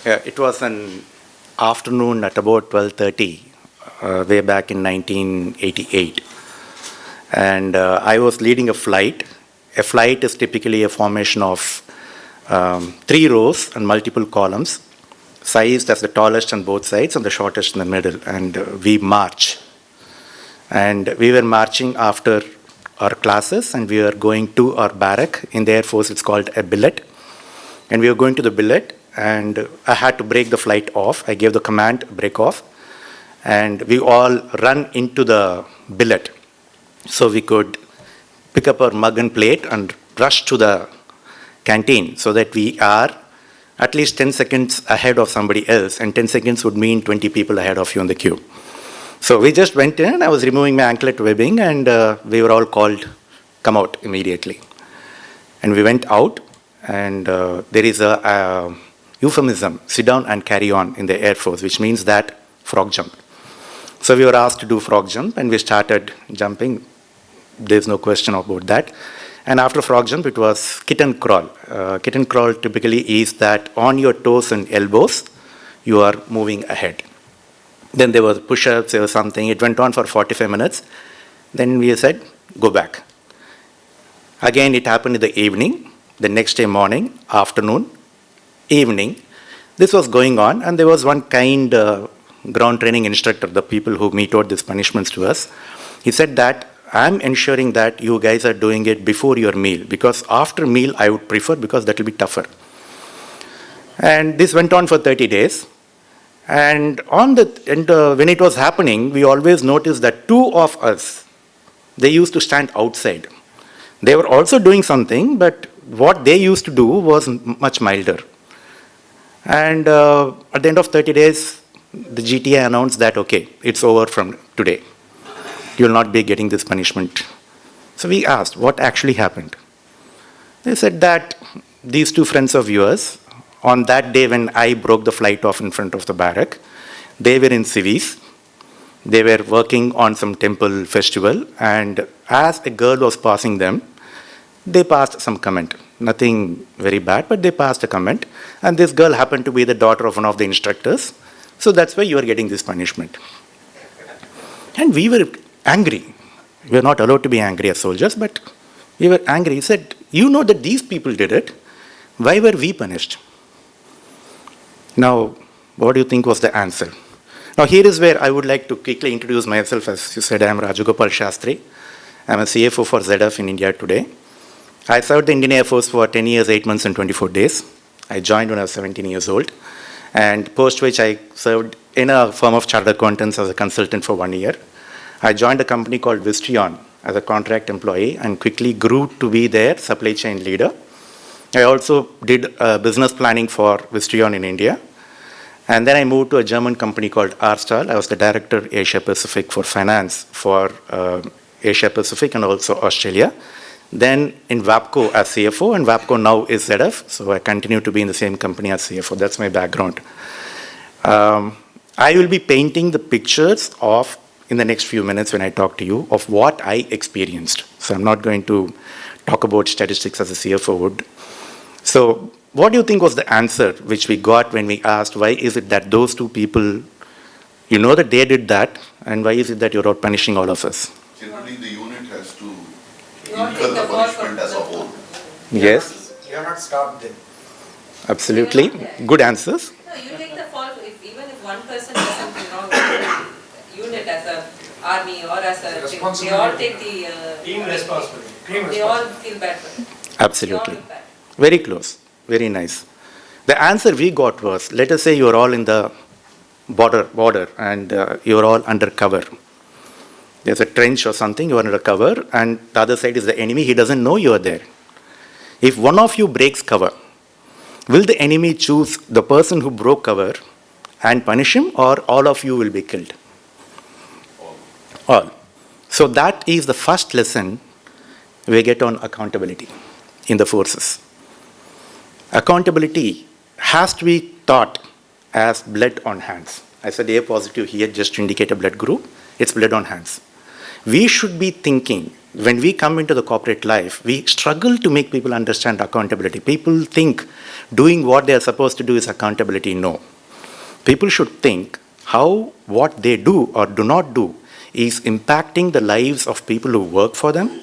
Yeah, it was an afternoon at about 12:30, way back in 1988. And I was leading a flight. A flight is typically a formation of 3 rows and multiple columns, sized as the tallest on both sides and the shortest in the middle. And we march. And we were marching after our classes, and we were going to our barrack. In the Air Force, it's called a billet. And we were going to the billet, and I had to break the flight off. I gave the command, break off. And we all run into the billet so we could pick up our mug and plate and rush to the canteen so that we are at least 10 seconds ahead of somebody else, and 10 seconds would mean 20 people ahead of you in the queue. So we just went in, I was removing my anklet webbing, and we were all called, come out immediately. And we went out, and there is a euphemism, sit down and carry on in the Air Force, which means that frog jump. So we were asked to do frog jump, and we started jumping. There's no question about that. And after frog jump, it was kitten crawl. Kitten crawl typically is that on your toes and elbows, you are moving ahead. Then there was push-ups, there was something. It went on for 45 minutes. Then we said, go back. Again, it happened in the evening, the next day morning, afternoon, evening. This was going on, and there was one kind ground training instructor, the people who mete out these punishments to us. He said that, I'm ensuring that you guys are doing it before your meal, because after meal I would prefer, because that will be tougher. And this went on for 30 days. And when it was happening, we always noticed that 2 of us, they used to stand outside. They were also doing something, but what they used to do was much milder. And at the end of 30 days, the GTA announced that, okay, it's over from today. You will not be getting this punishment. So we asked, what actually happened? They said that these 2 friends of yours, on that day when I broke the flight off in front of the barrack, they were in civis. They were working on some temple festival, and as a girl was passing them, they passed some comment. Nothing very bad, but they passed a comment. And this girl happened to be the daughter of one of the instructors. So that's why you are getting this punishment. And we were angry. We were not allowed to be angry as soldiers, but we were angry. He said, you know that these people did it. Why were we punished? Now, what do you think was the answer? Now, here is where I would like to quickly introduce myself. As you said, I am Rajagopal Sastry. I am a CFO for ZF in India today. I served the Indian Air Force for 10 years, 8 months, and 24 days. I joined when I was 17 years old. And post which I served in a firm of chartered accountants as a consultant for 1 year. I joined a company called Vistrion as a contract employee and quickly grew to be their supply chain leader. I also did business planning for Vistrion in India. And then I moved to a German company called Arstal. I was the director Asia Pacific for finance for Asia Pacific and also Australia. Then in WAPCO as CFO, and WAPCO now is ZF, so I continue to be in the same company as CFO. That's my background. I will be painting the pictures of, in the next few minutes when I talk to you, of what I experienced. So I'm not going to talk about statistics as a CFO would. So what do you think was the answer which we got when we asked, why is it that those 2 people, you know that they did that, and why is it that you're out punishing all of us? Generally, the unit has to incur the punishment as a whole. Yes. You are not stopped them. Absolutely. Good answers. No, you take the fault even if one person doesn't belong to the unit as an army or as a thing. They all take the Team responsibility. they all feel bad for it. Absolutely. They all feel bad. Very close. Very nice. The answer we got was, let us say you're all in the border and you're all under cover. There's a trench or something, you are under cover, and the other side is the enemy. He doesn't know you are there. If one of you breaks cover, will the enemy choose the person who broke cover and punish him, or all of you will be killed? All. So that is the first lesson we get on accountability in the forces. Accountability has to be taught as blood on hands. I said A positive here just to indicate a blood group. It's blood on hands. We should be thinking when we come into the corporate life, we struggle to make people understand accountability. People think doing what they are supposed to do is accountability. No. People should think how what they do or do not do is impacting the lives of people who work for them,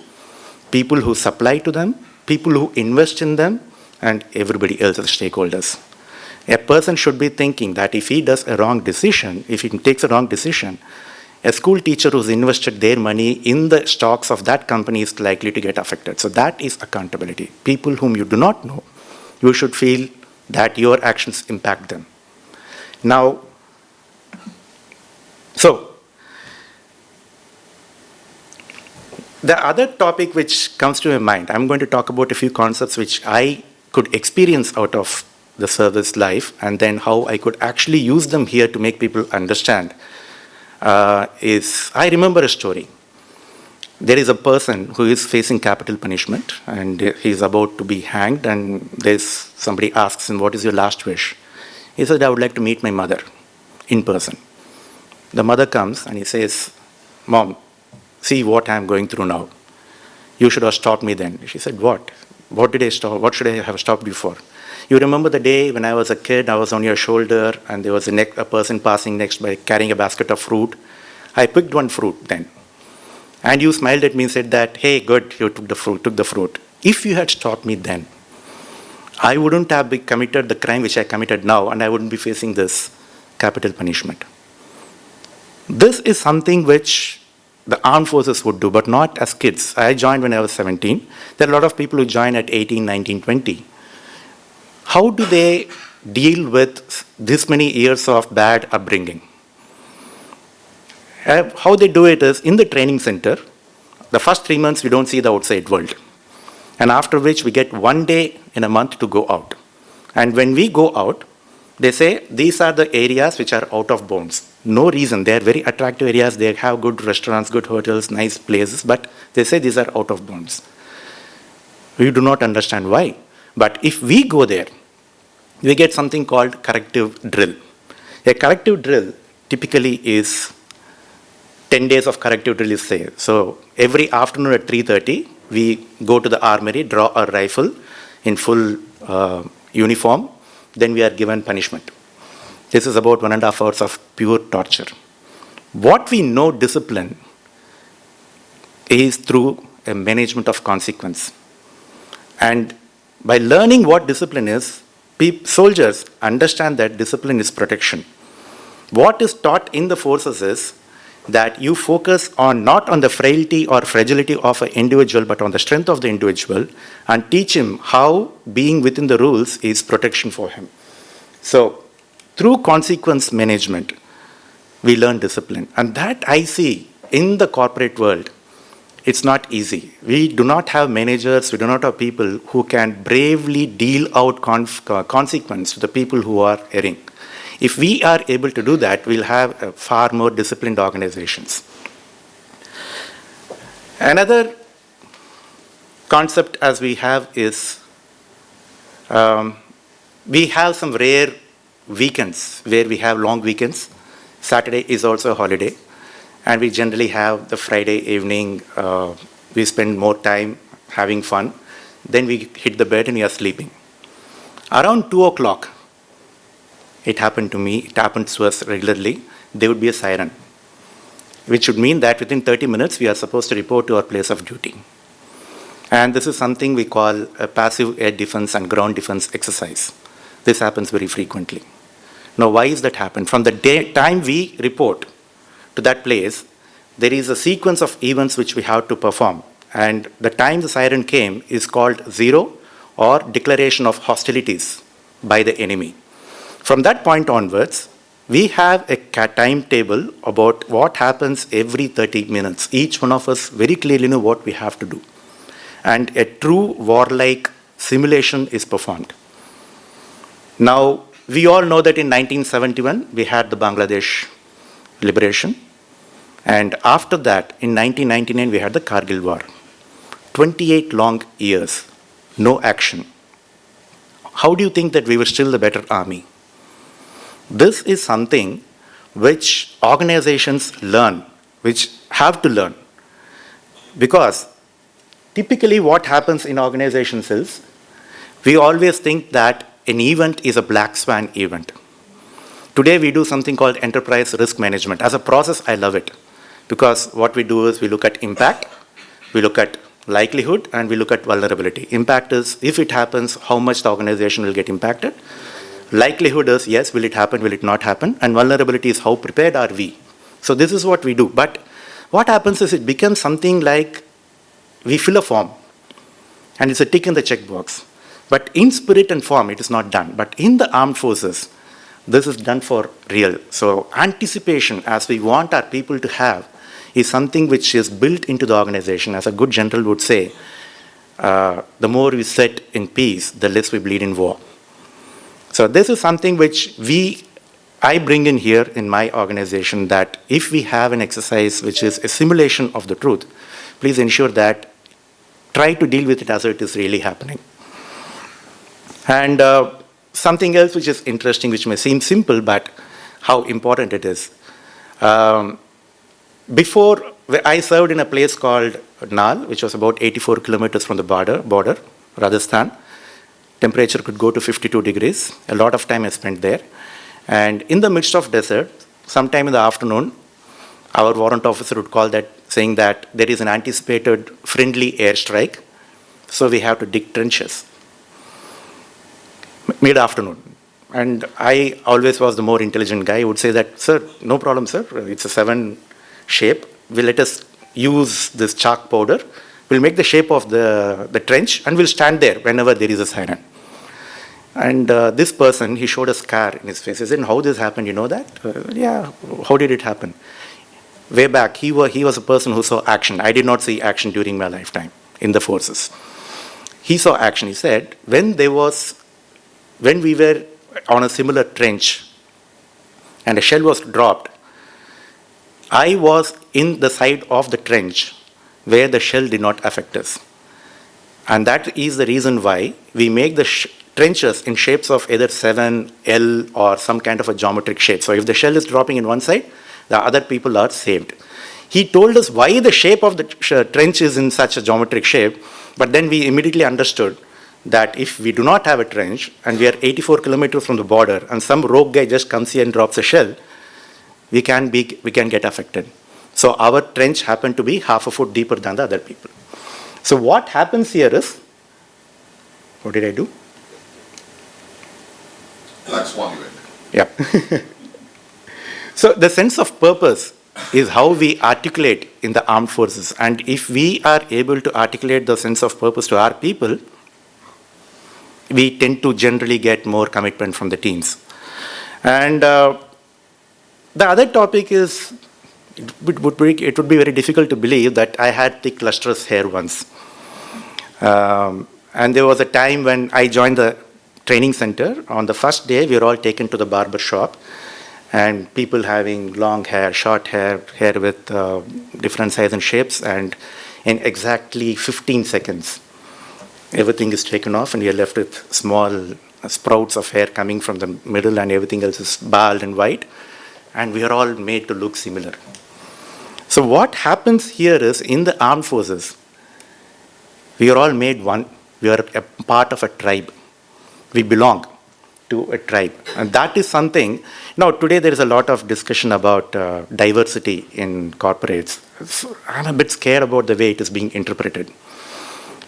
people who supply to them, people who invest in them, and everybody else as stakeholders. A person should be thinking that if he does a wrong decision, if he takes a wrong decision, a school teacher who's invested their money in the stocks of that company is likely to get affected. So that is accountability. People whom you do not know, you should feel that your actions impact them. Now, so the other topic which comes to my mind, I'm going to talk about a few concepts which I could experience out of the service life, and then how I could actually use them here to make people understand. I remember a story. There is a person who is facing capital punishment, and he's about to be hanged, and somebody asks him, "What is your last wish?" He said, "I would like to meet my mother in person." The mother comes and he says, "Mom, see what I'm going through now. You should have stopped me then." She said, "What? What did I stop? What should I have stopped you for? You remember the day when I was a kid, I was on your shoulder and there was a person passing next by carrying a basket of fruit. I picked one fruit then. And you smiled at me and said that, 'Hey, good, you took the fruit. If you had stopped me then, I wouldn't have committed the crime which I committed now, and I wouldn't be facing this capital punishment.'" This is something which the armed forces would do, but not as kids. I joined when I was 17. There are a lot of people who join at 18, 19, 20. How do they deal with this many years of bad upbringing? How they do it is in the training center. The first 3 months we don't see the outside world, and after which we get 1 day in a month to go out. And when we go out, they say these are the areas which are out of bounds. No reason. They are very attractive areas. They have good restaurants, good hotels, nice places, but they say these are out of bounds. We do not understand why. But if we go there, we get something called corrective drill. A corrective drill typically is 10 days of corrective drill is say. So every afternoon at 3:30, we go to the armory, draw a rifle in full uniform, then we are given punishment. This is about 1.5 hours of pure torture. What we know discipline is through a management of consequence. And by learning what discipline is, soldiers understand that discipline is protection. What is taught in the forces is that you focus on not on the frailty or fragility of an individual, but on the strength of the individual, and teach him how being within the rules is protection for him. So through consequence management, we learn discipline. And that I see in the corporate world. It's not easy. We do not have managers, we do not have people who can bravely deal out consequence to the people who are erring. If we are able to do that, we'll have far more disciplined organizations. Another concept as we have is, we have some rare weekends where we have long weekends. Saturday is also a holiday. And we generally have the Friday evening, we spend more time having fun. Then we hit the bed and we are sleeping. Around 2 o'clock, it happened to me, it happens to us regularly, there would be a siren, which would mean that within 30 minutes, we are supposed to report to our place of duty. And this is something we call a passive air defense and ground defense exercise. This happens very frequently. Now, why is that happen? From the time we report to that place, there is a sequence of events which we have to perform. And the time the siren came is called zero, or declaration of hostilities by the enemy. From that point onwards, we have a timetable about what happens every 30 minutes. Each one of us very clearly know what we have to do. And a true warlike simulation is performed. Now, we all know that in 1971, we had the Bangladesh liberation. And after that, in 1999, we had the Kargil War. 28 long years, no action. How do you think that we were still the better army? This is something which organizations learn, which have to learn. Because typically what happens in organizations is, we always think that an event is a black swan event. Today we do something called enterprise risk management. As a process, I love it, because what we do is we look at impact, we look at likelihood, and we look at vulnerability. Impact is, if it happens, how much the organization will get impacted. Likelihood is, yes, will it happen, will it not happen? And vulnerability is, how prepared are we? So this is what we do. But what happens is it becomes something like we fill a form, and it's a tick in the checkbox. But in spirit and form, it is not done. But in the armed forces, this is done for real. So anticipation, as we want our people to have, is something which is built into the organization. As a good general would say, the more we sit in peace, the less we bleed in war. So this is something which I bring in here in my organization, that if we have an exercise which is a simulation of the truth, please ensure that try to deal with it as it is really happening. And something else which is interesting, which may seem simple, but how important it is. Before, I served in a place called Nal, which was about 84 kilometers from the border, Rajasthan. Temperature could go to 52 degrees. A lot of time I spent there. And in the midst of desert, sometime in the afternoon, our warrant officer would call that, saying that there is an anticipated friendly airstrike, so we have to dig trenches. Mid-afternoon. And I always was the more intelligent guy. I would say that, sir, no problem, sir. It's a 7 shape. We'll let us use this chalk powder. We'll make the shape of the trench, and we'll stand there whenever there is a siren. And this person, he showed a scar in his face. He said, how this happened, you know that? Yeah, how did it happen? Way back, he was a person who saw action. I did not see action during my lifetime in the forces. He saw action. He said, when we were on a similar trench and a shell was dropped, I was in the side of the trench where the shell did not affect us. And that is the reason why we make the trenches in shapes of either 7, L, or some kind of a geometric shape. So if the shell is dropping in one side, the other people are saved. He told us why the shape of the trench is in such a geometric shape, but then we immediately understood that if we do not have a trench and we are 84 kilometers from the border and some rogue guy just comes here and drops a shell, we can get affected. So our trench happened to be half a foot deeper than the other people. So what happens here is, what did I do? Black swan event. Yeah. So the sense of purpose is how we articulate in the armed forces. And if we are able to articulate the sense of purpose to our people, we tend to generally get more commitment from the teams. And the other topic is, it would be very difficult to believe that I had thick lustrous hair once. And there was a time when I joined the training center. On the first day, we were all taken to the barber shop, and people having long hair, short hair with different sizes and shapes, and in exactly 15 seconds, everything is taken off and you're left with small sprouts of hair coming from the middle, and everything else is bald and white, and we are all made to look similar. So what happens here is, in the armed forces, we are all made one. We are a part of a tribe. We belong to a tribe. And that is something. Now, today there is a lot of discussion about diversity in corporates. So I'm a bit scared about the way it is being interpreted.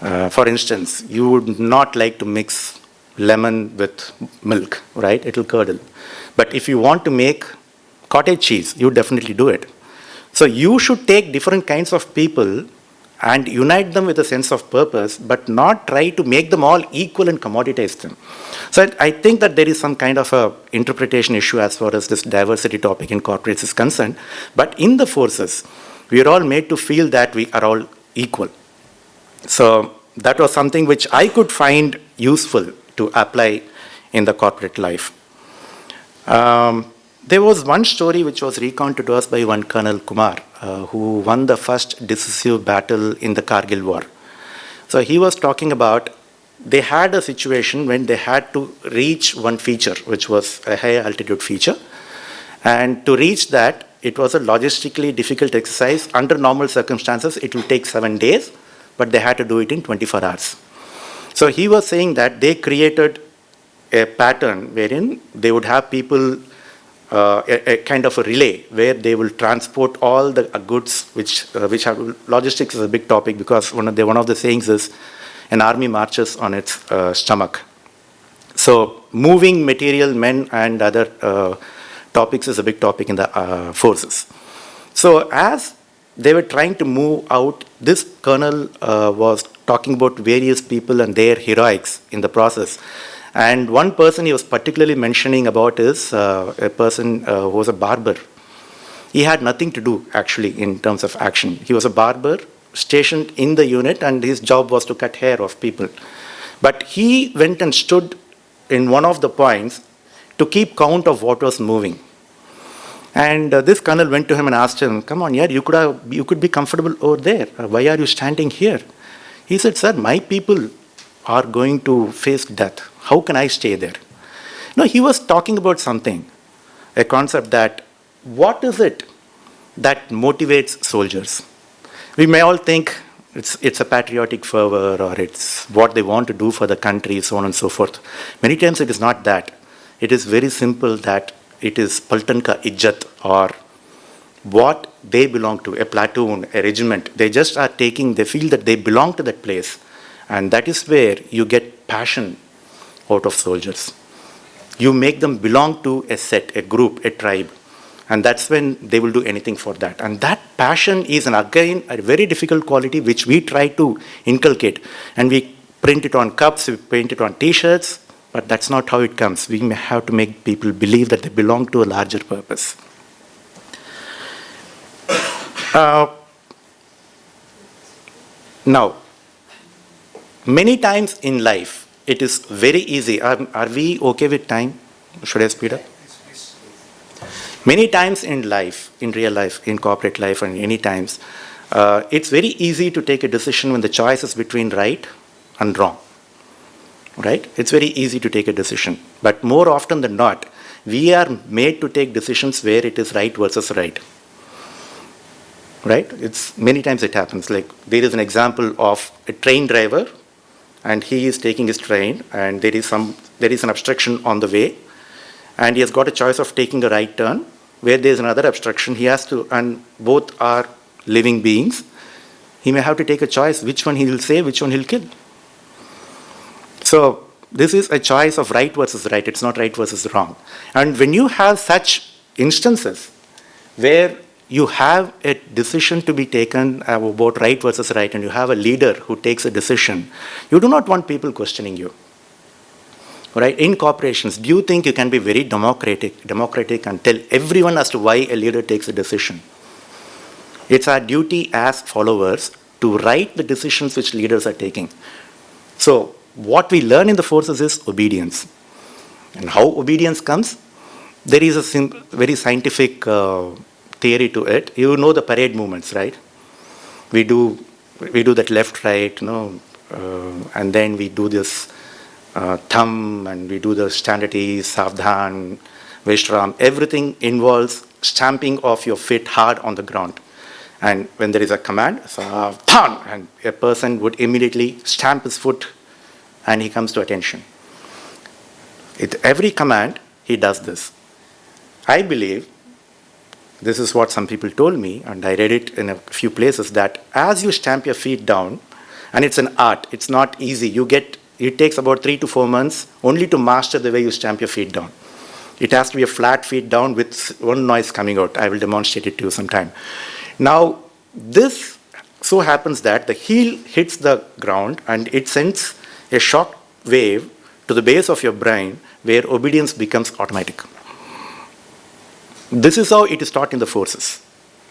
For instance, you would not like to mix lemon with milk, right? It will curdle. But if you want to make cottage cheese, you definitely do it. So you should take different kinds of people and unite them with a sense of purpose, but not try to make them all equal and commoditize them. So I think that there is some kind of a interpretation issue as far as this diversity topic in corporates is concerned. But in the forces, we are all made to feel that we are all equal. So that was something which I could find useful to apply in the corporate life. There was one story which was recounted to us by one Colonel Kumar, who won the first decisive battle in the Kargil war. So he was talking about, they had a situation when they had to reach one feature, which was a high altitude feature. And to reach that, it was a logistically difficult exercise. Under normal circumstances, it will take 7 days. but they had to do it in 24 hours. So he was saying that they created a pattern wherein they would have people, a kind of a relay where they will transport all the goods, which have logistics is a big topic because one of the sayings is an army marches on its stomach. So moving material, men and other topics is a big topic in the forces. So as they were trying to move out, this colonel was talking about various people and their heroics in the process. And one person he was particularly mentioning about is a person who was a barber. He had nothing to do actually in terms of action. He was a barber stationed in the unit and his job was to cut hair of people. But he went and stood in one of the points to keep count of what was moving. And this colonel went to him and asked him, come on, yeah, you could be comfortable over there. Why are you standing here? He said, sir, my people are going to face death. How can I stay there? No, he was talking about something, a concept that what is it that motivates soldiers? We may all think it's a patriotic fervor or it's what they want to do for the country, so on and so forth. Many times it is not that. It is very simple that it is Paltan ka ijjat or what they belong to, a platoon, a regiment. They just are taking, they feel that they belong to that place. And that is where you get passion out of soldiers. You make them belong to a set, a group, a tribe. And that's when they will do anything for that. And that passion is, again, a very difficult quality which we try to inculcate. And we print it on cups, we paint it on T-shirts, but that's not how it comes. We may have to make people believe that they belong to a larger purpose. Now, many times in life, it is very easy. Are we okay with time? Should I speed up? Many times in life, in real life, in corporate life, and any times, it's very easy to take a decision when the choice is between right and wrong. Right? It's very easy to take a decision. But more often than not, we are made to take decisions where it is right versus right. Right? Many times it happens. Like there is an example of a train driver and he is taking his train and there is an obstruction on the way and he has got a choice of taking a right turn where there is another obstruction. He has to, and both are living beings. He may have to take a choice which one he will save, which one he'll kill. So this is a choice of right versus right. It's not right versus wrong. And when you have such instances where you have a decision to be taken about right versus right and you have a leader who takes a decision, you do not want people questioning you. Right? In corporations, do you think you can be very democratic and tell everyone as to why a leader takes a decision? It's our duty as followers to write the decisions which leaders are taking. So what we learn in the forces is obedience. And how obedience comes? There is a very scientific theory to it. You know the parade movements, right? We do that left, right, and then we do this thumb, and we do the standard E's, Savdhan, Vishram. Everything involves stamping of your feet hard on the ground. And when there is a command, Savdhan, and a person would immediately stamp his foot and he comes to attention. With every command, he does this. I believe, this is what some people told me, and I read it in a few places, that as you stamp your feet down, and it's an art, it's not easy. It takes about 3 to 4 months only to master the way you stamp your feet down. It has to be a flat feet down with one noise coming out. I will demonstrate it to you sometime. Now, this so happens that the heel hits the ground and it sends a shock wave to the base of your brain where obedience becomes automatic. This is how it is taught in the forces.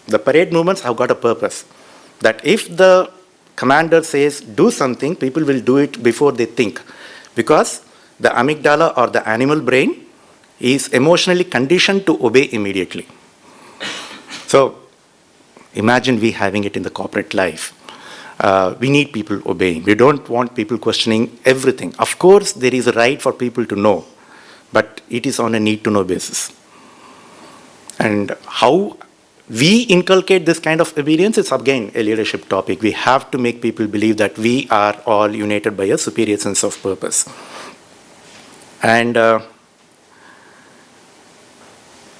The parade movements have got a purpose. That if the commander says do something, people will do it before they think. Because the amygdala or the animal brain is emotionally conditioned to obey immediately. So imagine we having it in the corporate life. We need people obeying. We don't want people questioning everything. Of course, there is a right for people to know, but it is on a need-to-know basis. And how we inculcate this kind of obedience, it's again a leadership topic. We have to make people believe that we are all united by a superior sense of purpose. And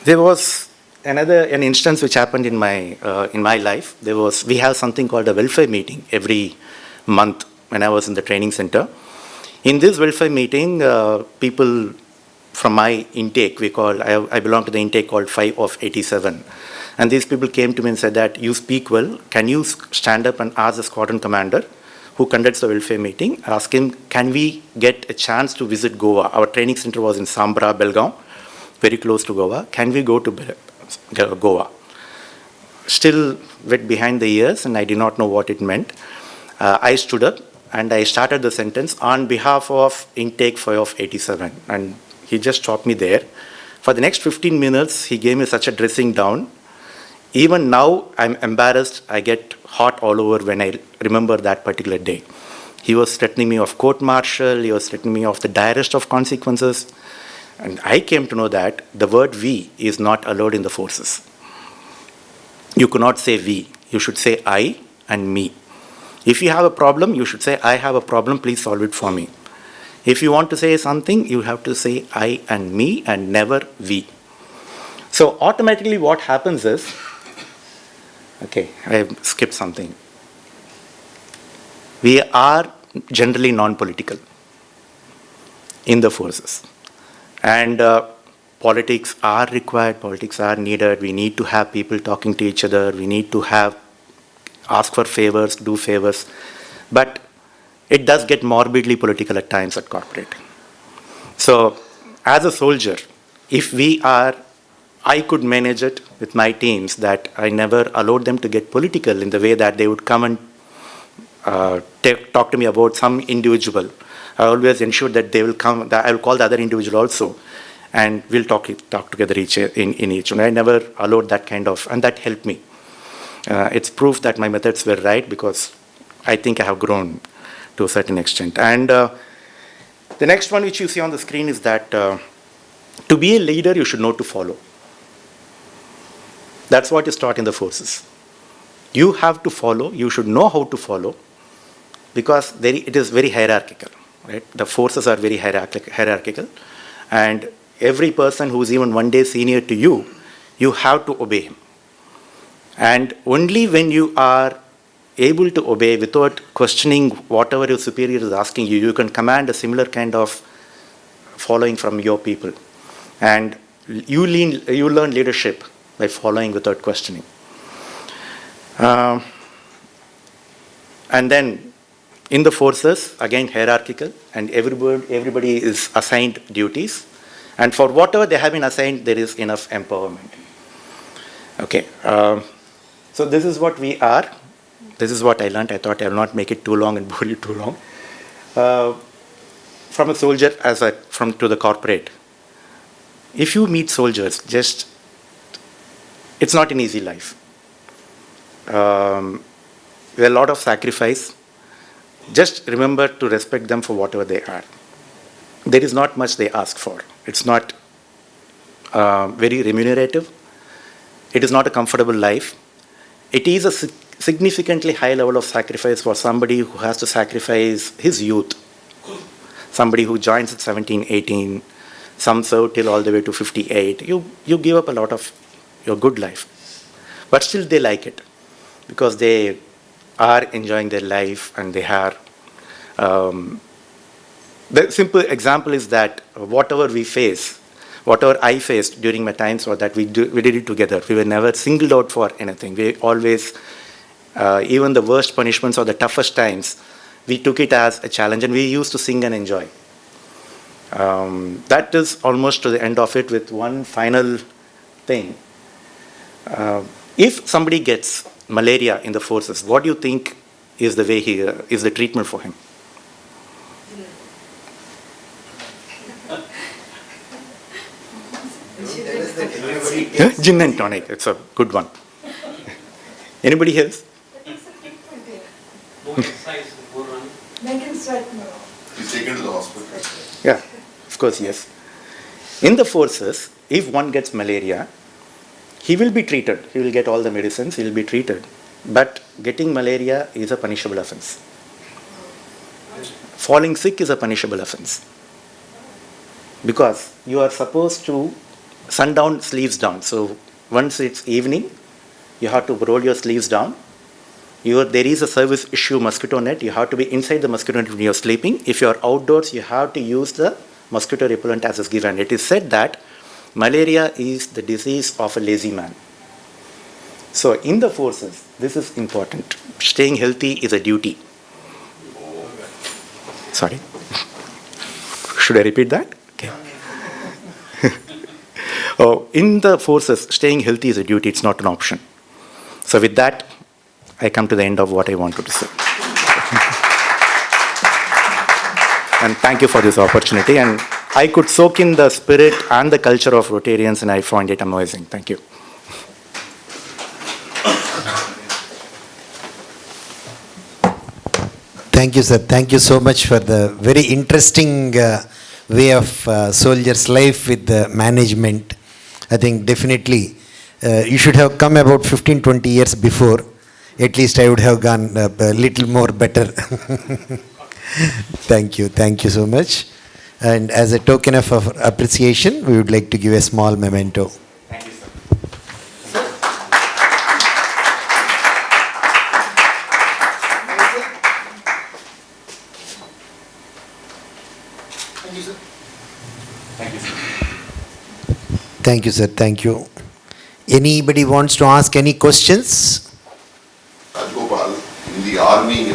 there was an instance which happened in my life. We have something called a welfare meeting every month when I was in the training center. In this welfare meeting, people from my intake, I belong to the intake called 5 of 87. And these people came to me and said that, you speak well, can you stand up and ask the squadron commander who conducts the welfare meeting, ask him, can we get a chance to visit Goa? Our training center was in Sambra, Belgaum, very close to Goa. Can we go to Goa? Still wet behind the ears, and I did not know what it meant. I stood up and I started the sentence on behalf of intake 5 of 87. And he just stopped me there. For the next 15 minutes, he gave me such a dressing down. Even now, I'm embarrassed. I get hot all over when I remember that particular day. He was threatening me of court-martial. He was threatening me of the direst of consequences. And I came to know that the word we is not allowed in the forces. You cannot say we. You should say I and me. If you have a problem, you should say, I have a problem, please solve it for me. If you want to say something, you have to say I and me and never we. So automatically what happens is, okay, I skipped something. We are generally non-political in the forces. And politics are required, politics are needed. We need to have people talking to each other. We need to ask for favors, do favors. But it does get morbidly political at times at corporate. So as a soldier, if I could manage it with my teams that I never allowed them to get political in the way that they would come and talk to me about some individual. I always ensure that they will come, that I will call the other individual also, and we'll talk together in each. And I never allowed that kind of, and that helped me. It's proof that my methods were right, because I think I have grown to a certain extent. And the next one which you see on the screen is that to be a leader, you should know to follow. That's what is taught in the forces. You have to follow, you should know how to follow, because it is very hierarchical. Right? The forces are very hierarchical, and every person who is even one day senior to you, you have to obey him. And only when you are able to obey without questioning whatever your superior is asking you, you can command a similar kind of following from your people. And you learn leadership by following without questioning. And then in the forces, again hierarchical, and everybody is assigned duties. And for whatever they have been assigned, there is enough empowerment. Okay. So this is what we are. This is what I learned. I thought I will not make it too long and bore you too long. From a soldier to the corporate. If you meet soldiers, it's not an easy life. There are a lot of sacrifice. Just remember to respect them for whatever they are. There is not much they ask for. It's not very remunerative. It is not a comfortable life. It is a significantly high level of sacrifice for somebody who has to sacrifice his youth. Somebody who joins at 17, 18, some serve till all the way to 58. You give up a lot of your good life. But still they like it, because they are enjoying their life, and they are. The simple example is that whatever I faced during my times, was that we did it together. We were never singled out for anything. We always, even the worst punishments or the toughest times, we took it as a challenge, and we used to sing and enjoy. That is almost to the end of it, with one final thing. If somebody gets malaria in the forces, what do you think is the treatment for him? Gin and tonic. It's a good one. Anybody else? Make him sweat more. He's taken to the hospital. Yeah, of course, yes. In the forces, if one gets malaria, he will be treated. He will get all the medicines, he will be treated. But getting malaria is a punishable offense. Falling sick is a punishable offense. Because you are supposed to sundown, sleeves down. So once it's evening, you have to roll your sleeves down. There is a service issue mosquito net. You have to be inside the mosquito net when you're sleeping. If you're outdoors, you have to use the mosquito repellent as is given. It is said that malaria is the disease of a lazy man. So in the forces, this is important. Staying healthy is a duty. Sorry. Should I repeat that? Okay. In the forces, staying healthy is a duty. It's not an option. So with that, I come to the end of what I wanted to say. And thank you for this opportunity. And I could soak in the spirit and the culture of Rotarians, and I find it amazing. Thank you. Thank you, sir. Thank you so much for the very interesting way of soldier's life with the management. I think definitely you should have come about 15-20 years before. At least I would have gone a little more better. Thank you so much. And as a token of appreciation, we would like to give a small memento. Thank you, sir. Thank you, sir. Thank you, sir. Thank you, sir. Thank you. Anybody wants to ask any questions? Rajagopal, in the army,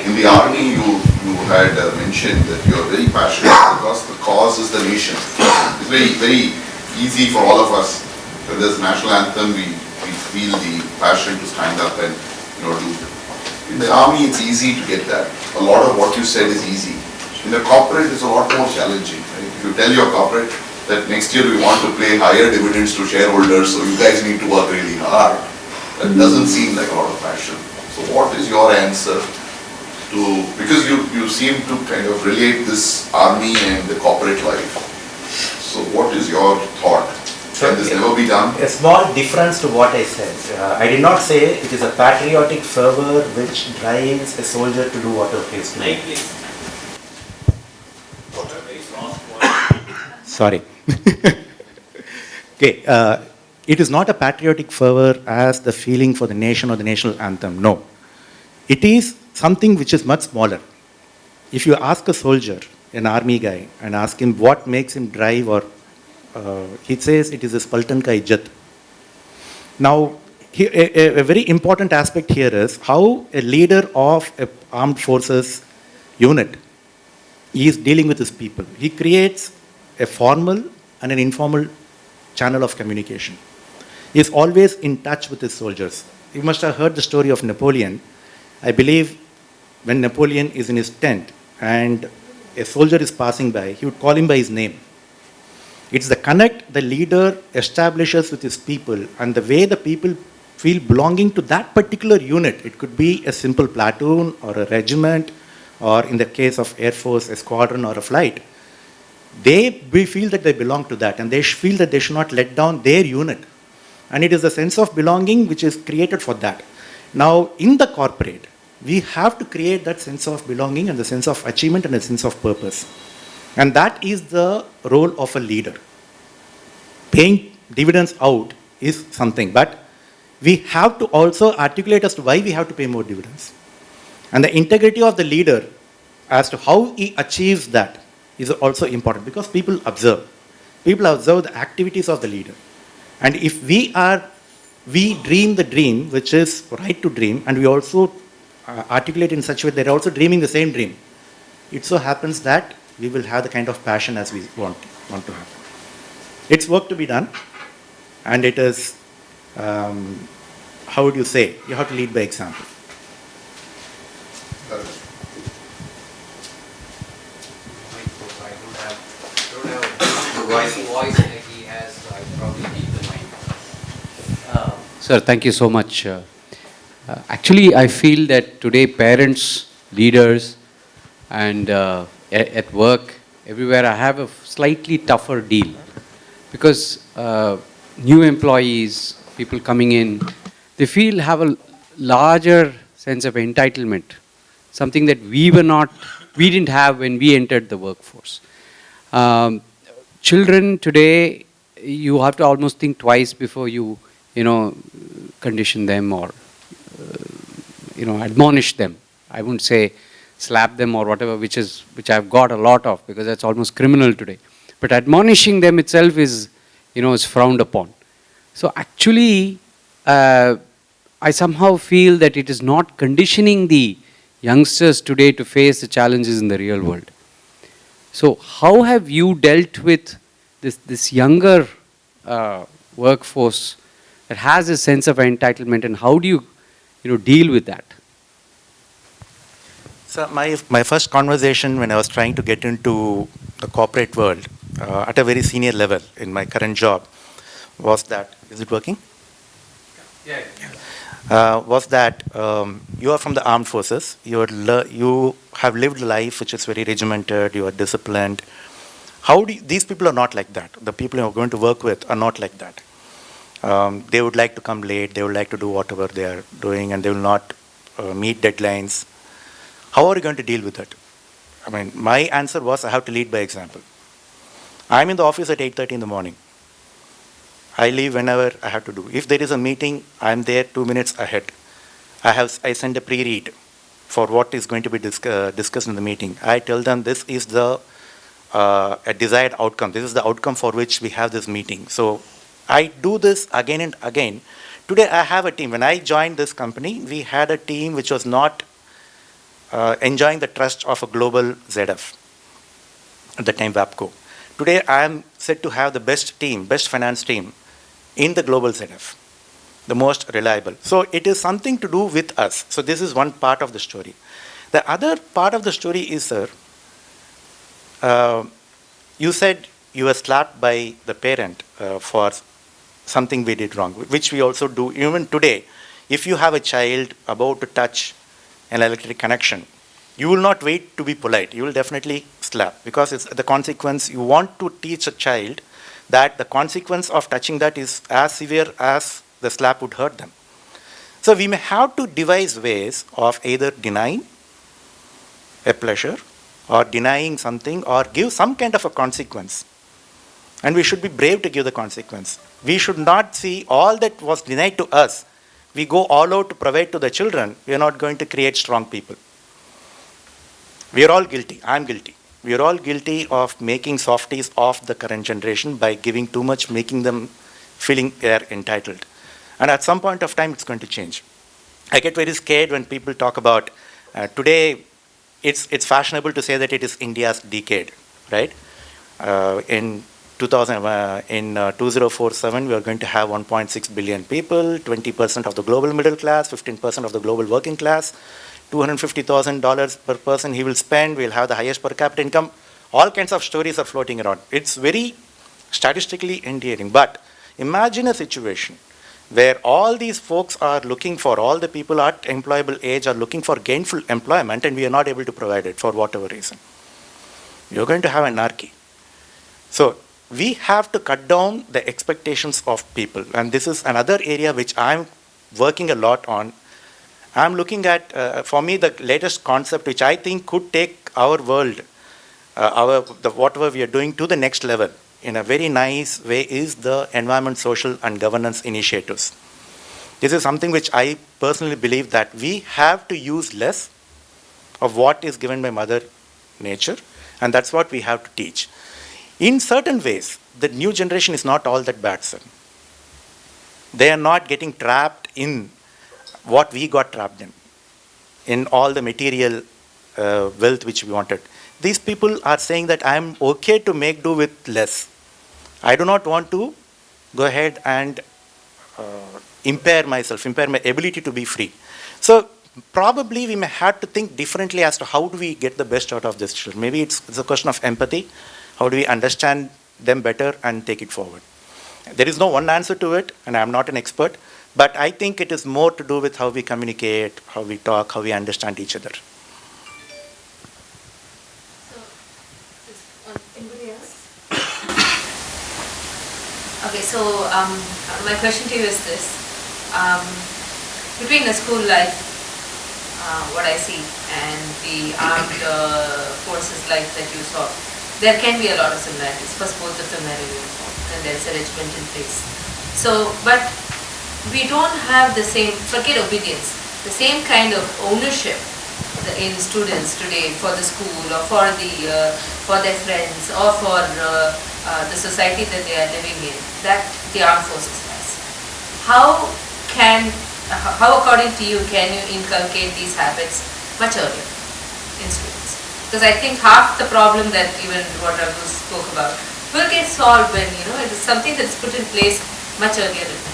in the army you had mentioned that you are very passionate because the cause is the nation. It's very easy for all of us. When there's national anthem, we feel the passion to stand up and do. In the army, it's easy to get that. A lot of what you said is easy. In the corporate, it's a lot more challenging. Right? If you tell your corporate that next year we want to pay higher dividends to shareholders, so you guys need to work really hard, that doesn't seem like a lot of passion. So what is your answer to, because you seem to kind of relate this army and the corporate life. So what is your thought? Can this never be done? A small difference to what I said. I did not say it is a patriotic fervor which drives a soldier to do whatever he is doing. Sorry. Okay. It is not a patriotic fervor as the feeling for the nation or the national anthem. No. It is something which is much smaller. If you ask a soldier, an army guy, and ask him what makes him drive, or he says it is a Spaltan ka ijjat. Now, a very important aspect here is how a leader of an armed forces unit is dealing with his people. He creates a formal and an informal channel of communication. He is always in touch with his soldiers. You must have heard the story of Napoleon. I believe when Napoleon is in his tent and a soldier is passing by, he would call him by his name. It's the connect the leader establishes with his people and the way the people feel belonging to that particular unit. It could be a simple platoon or a regiment, or in the case of Air Force, a squadron or a flight. We feel that they belong to that, and they feel that they should not let down their unit. And it is a sense of belonging which is created for that. Now, in the corporate, we have to create that sense of belonging and the sense of achievement and a sense of purpose. And that is the role of a leader. Paying dividends out is something, but we have to also articulate as to why we have to pay more dividends. And the integrity of the leader as to how he achieves that is also important, because people observe. People observe the activities of the leader. And if we dream the dream, which is right to dream, and we also articulate in such a way that they're also dreaming the same dream, it so happens that we will have the kind of passion as we want to have. It's work to be done, and it is, how would you say, you have to lead by example. Voice that he has, I probably need the mic. Sir, thank you so much. Actually, I feel that today parents, leaders, and at work, everywhere, I have a slightly tougher deal. Because new employees, people coming in, they feel have a larger sense of entitlement, something that we didn't have when we entered the workforce. Um, Children today, you have to almost think twice before you know, condition them or, you know, admonish them. I wouldn't say slap them or whatever, which I've got a lot of, because that's almost criminal today. But admonishing them itself is, you know, is frowned upon. So actually, I somehow feel that it is not conditioning the youngsters today to face the challenges in the real world. So how have you dealt with this younger workforce that has a sense of entitlement, and how do you know, deal with that? So my first conversation when I was trying to get into the corporate world at a very senior level in my current job was that, is it working? Was that you are from the armed forces, you have lived life which is very regimented, you are disciplined. These people are not like that. The people you are going to work with are not like that. They would like to come late, they would like to do whatever they are doing, and they will not meet deadlines. How are you going to deal with it? I mean, my answer was I have to lead by example. I'm in the office at 8:30 in the morning. I leave whenever I have to do. If there is a meeting, I'm there 2 minutes ahead. I send a pre-read for what is going to be discussed in the meeting. I tell them this is the a desired outcome. This is the outcome for which we have this meeting. So I do this again and again. Today I have a team. When I joined this company, we had a team which was not enjoying the trust of a global ZF, at the time WAPCO. Today I am said to have the best team, best finance team in the global ZF, the most reliable. So it is something to do with us. So this is one part of the story. The other part of the story is, sir, you said you were slapped by the parent for something we did wrong, which we also do even today. If you have a child about to touch an electric connection, you will not wait to be polite. You will definitely slap, because it's the consequence. You want to teach a child that the consequence of touching that is as severe as the slap would hurt them. So we may have to devise ways of either denying a pleasure or denying something or give some kind of a consequence. And we should be brave to give the consequence. We should not see all that was denied to us. We go all out to provide to the children. We are not going to create strong people. We are all guilty. I am guilty. We are all guilty of making softies of the current generation by giving too much, making them feeling they are entitled. And at some point of time, it's going to change. I get very scared when people talk about today. It's fashionable to say that it is India's decade, right? In 2047, we are going to have 1.6 billion people, 20% of the global middle class, 15% of the global working class. $250,000 per person he will spend, we'll have the highest per capita income. All kinds of stories are floating around. It's very statistically endearing. But imagine a situation where all these folks are looking for, all the people at employable age are looking for gainful employment, and we are not able to provide it for whatever reason. You're going to have anarchy. So we have to cut down the expectations of people. And this is another area which I'm working a lot on. I'm looking at, for me, the latest concept which I think could take our world, whatever we are doing, to the next level in a very nice way is the environment, social, and governance initiatives. This is something which I personally believe that we have to use less of what is given by Mother Nature, and that's what we have to teach. In certain ways, the new generation is not all that bad, sir. They are not getting trapped in what we got trapped in all the material wealth which we wanted. These people are saying that I am okay to make do with less. I do not want to go ahead and impair myself, impair my ability to be free. So probably we may have to think differently as to how do we get the best out of this children. Maybe it's a question of empathy. How do we understand them better and take it forward? There is no one answer to it, and I'm not an expert. But I think it is more to do with how we communicate, how we talk, how we understand each other. So, anybody else? Okay, so my question to you is this. Um, Between the school life, what I see, and the armed forces life that you saw, there can be a lot of similarities. First, both of them are in uniform, and there's a regiment in place. So, but we don't have the same, forget obedience, the same kind of ownership in students today for the school or for their friends or for the society that they are living in, that the armed forces has. How can, how according to you can you inculcate these habits much earlier in students? Because I think half the problem that even what Raghu spoke about will get solved when, you know, it is something that's put in place much earlier in life.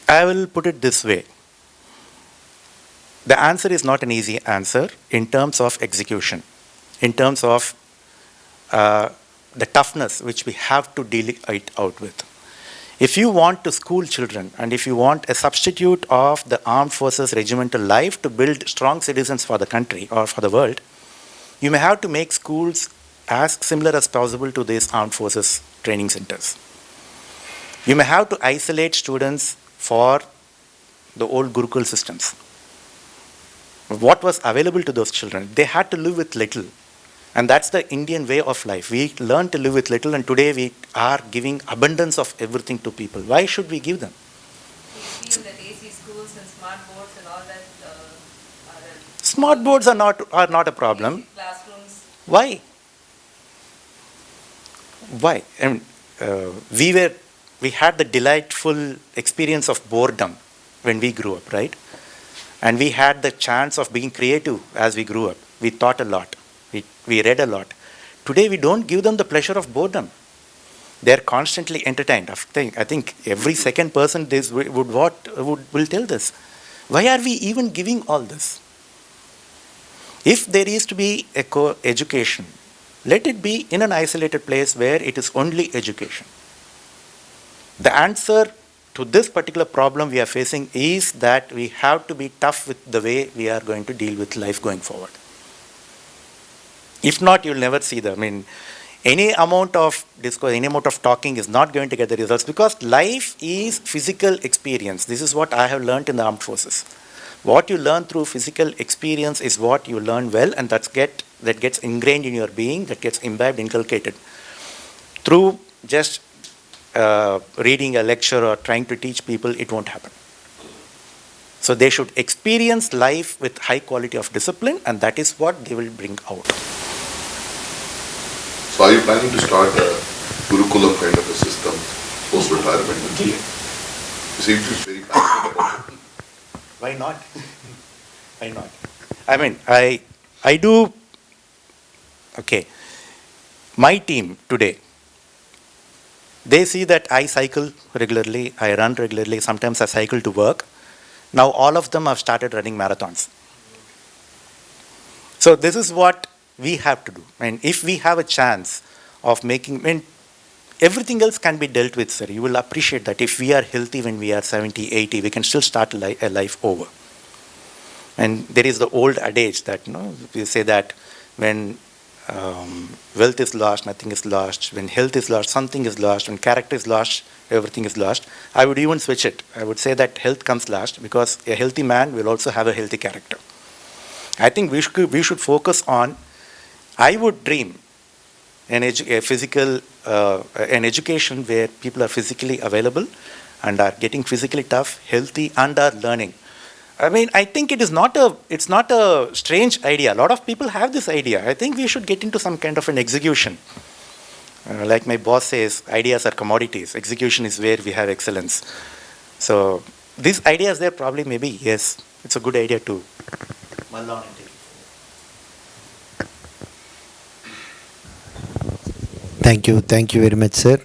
I will put it this way. The answer is not an easy answer in terms of execution, in terms of the toughness which we have to deal it out with. If you want to school children and if you want a substitute of the armed forces regimental life to build strong citizens for the country or for the world, you may have to make schools as similar as possible to these armed forces training centers. You may have to isolate students for the old Gurukul systems. What was available to those children? They had to live with little. And that's the Indian way of life. We learn to live with little, and today we are giving abundance of everything to people. Why should we give them? You feel that AC schools and smart boards and all that are Smart boards are not a problem. classrooms. Why? Why? I mean, we had the delightful experience of boredom when we grew up, right? And we had the chance of being creative as we grew up. We thought a lot. We read a lot. Today we don't give them the pleasure of boredom. They're constantly entertained. I think every second person will tell this. Why are we even giving all this? If there is to be a co-education, let it be in an isolated place where it is only education. The answer to this particular problem we are facing is that we have to be tough with the way we are going to deal with life going forward. If not, you'll never see them. I mean, any amount of discourse, any amount of talking is not going to get the results, because life is physical experience. This is what I have learned in the armed forces. What you learn through physical experience is what you learn well, and that gets ingrained in your being, that gets imbibed, inculcated. Through just reading a lecture or trying to teach people, it won't happen. So they should experience life with high quality of discipline, and that is what they will bring out. So are you planning to start a Gurukulam kind of a system post-retirement? You seem to be very passionate about it. Why not? Why not? I mean, I do, okay. My team today, they see that I cycle regularly, I run regularly, sometimes I cycle to work. Now all of them have started running marathons. So this is what we have to do. And if we have a chance of making, I mean, everything else can be dealt with, sir. You will appreciate that if we are healthy when we are 70, 80, we can still start a life over. And there is the old adage that, we say that when wealth is lost, nothing is lost. When health is lost, something is lost. When character is lost, everything is lost. I would even switch it. I would say that health comes last, because a healthy man will also have a healthy character. I think we should focus on, I would dream an education where people are physically available and are getting physically tough, healthy, and are learning. I mean, I think it's not a strange idea. A lot of people have this idea. I think we should get into some kind of an execution. Like my boss says, ideas are commodities. Execution is where we have excellence. So these ideas there probably maybe, yes, it's a good idea to mull on and take. Thank you very much, sir.